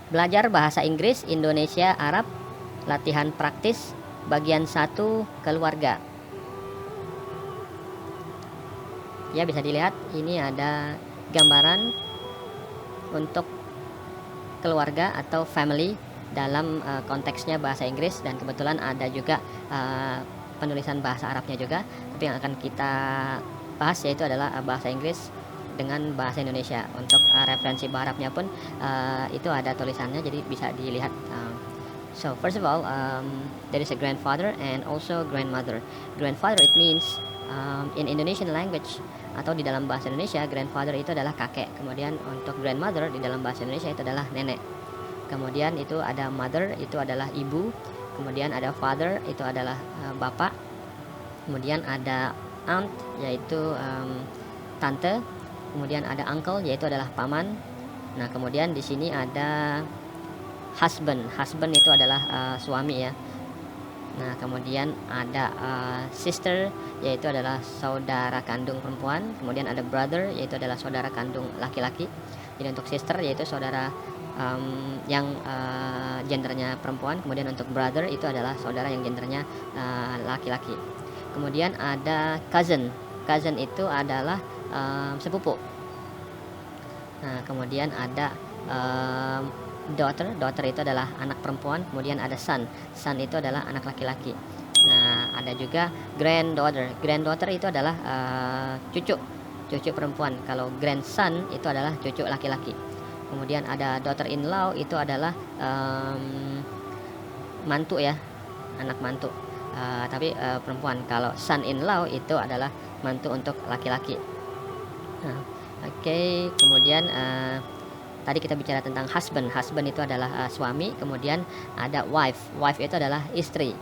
Belajar bahasa Inggris, Indonesia, Arab, latihan praktis, bagian 1, keluarga. Ya, bisa dilihat ini ada gambaran untuk keluarga atau family dalam konteksnya bahasa Inggris, dan kebetulan ada juga penulisan bahasa Arabnya juga. Tapi yang akan kita bahas yaitu adalah bahasa Inggris dengan bahasa Indonesia. Untuk referensi bahasa Arabnya pun itu ada tulisannya, jadi bisa dilihat. So first of all, there is a grandfather and also grandmother. Grandfather, it means in Indonesian language atau di dalam bahasa Indonesia, grandfather itu adalah kakek. Kemudian untuk grandmother di dalam bahasa Indonesia itu adalah nenek. Kemudian itu ada mother, itu adalah ibu. Kemudian ada father, itu adalah bapak. Kemudian ada aunt, yaitu tante. Kemudian ada uncle, yaitu adalah paman. Nah, kemudian di sini ada husband. Husband itu adalah suami ya. Nah, kemudian ada sister, yaitu adalah saudara kandung perempuan. Kemudian ada brother, yaitu adalah saudara kandung laki-laki. Jadi untuk sister yaitu saudara yang gendernya perempuan. Kemudian untuk brother itu adalah saudara yang gendernya laki-laki. Kemudian ada cousin. Cousin itu adalah sepupu. Nah, kemudian ada daughter. Daughter itu adalah anak perempuan. Kemudian ada son. Son itu adalah anak laki-laki. Nah, ada juga granddaughter. Granddaughter itu adalah cucu perempuan. Kalau grandson itu adalah cucu laki-laki. Kemudian ada daughter-in-law, itu adalah mantu ya, anak mantu. Tapi perempuan. Kalau son-in-law itu adalah mantu untuk laki-laki. Nah, oke. Kemudian tadi kita bicara tentang husband. Husband itu adalah suami. Kemudian ada wife. Wife itu adalah istri.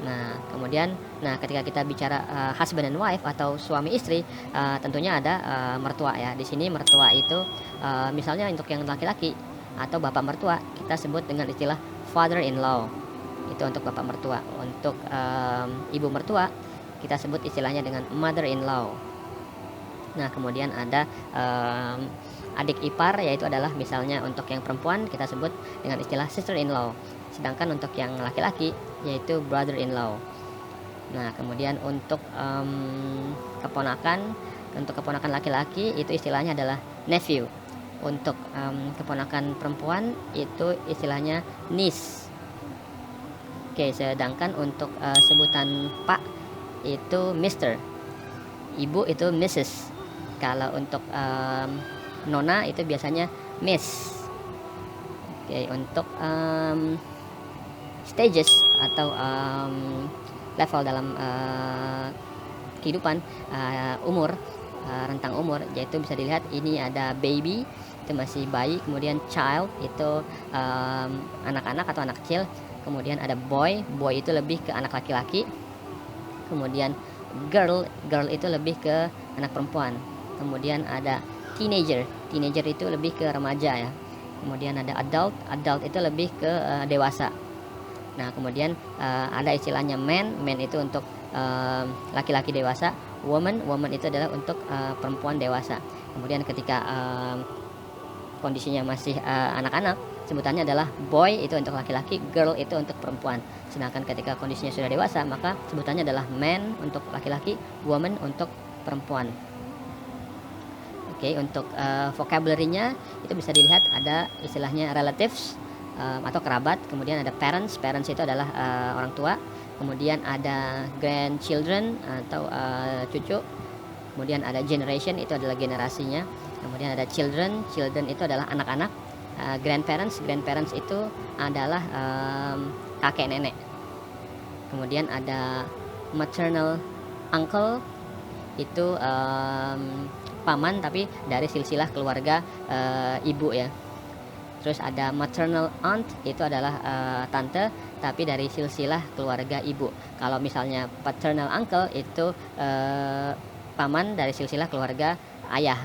Nah, kemudian ketika kita bicara husband and wife atau suami istri, tentunya ada mertua ya. Di sini mertua itu misalnya untuk yang laki-laki atau bapak mertua kita sebut dengan istilah father-in-law. Itu untuk bapak mertua. Untuk ibu mertua kita sebut istilahnya dengan mother-in-law. Nah, kemudian ada adik ipar, yaitu adalah misalnya untuk yang perempuan kita sebut dengan istilah sister-in-law. Sedangkan untuk yang laki-laki yaitu brother-in-law. Nah, kemudian untuk keponakan laki-laki itu istilahnya adalah nephew. Untuk keponakan perempuan itu istilahnya niece. Oke, sedangkan untuk sebutan pak itu Mr. Ibu itu Mrs. Kalau untuk nona itu biasanya Miss. Oke, untuk stages atau level dalam kehidupan, umur, rentang umur, yaitu bisa dilihat ini ada baby, itu masih bayi. Kemudian child itu anak-anak atau anak kecil. Kemudian ada boy itu lebih ke anak laki-laki. Kemudian girl itu lebih ke anak perempuan. Kemudian ada teenager itu lebih ke remaja ya. Kemudian ada adult itu lebih ke dewasa. Nah, kemudian ada istilahnya man itu untuk laki-laki dewasa. Woman itu adalah untuk perempuan dewasa. Kemudian ketika kondisinya masih anak-anak, sebutannya adalah boy itu untuk laki-laki, girl itu untuk perempuan. Sedangkan ketika kondisinya sudah dewasa, maka sebutannya adalah man untuk laki-laki, woman untuk perempuan. Oke, untuk vocabulary-nya itu bisa dilihat ada istilahnya relatives atau kerabat. Kemudian ada parents itu adalah orang tua. Kemudian ada grandchildren atau cucu. Kemudian ada generation, itu adalah generasinya. Kemudian ada children itu adalah anak-anak. Grandparents itu adalah kakek nenek. Kemudian ada maternal uncle, itu paman tapi dari silsilah keluarga ibu ya. Terus ada maternal aunt, itu adalah tante tapi dari silsilah keluarga ibu. Kalau misalnya paternal uncle itu paman dari silsilah keluarga ayah.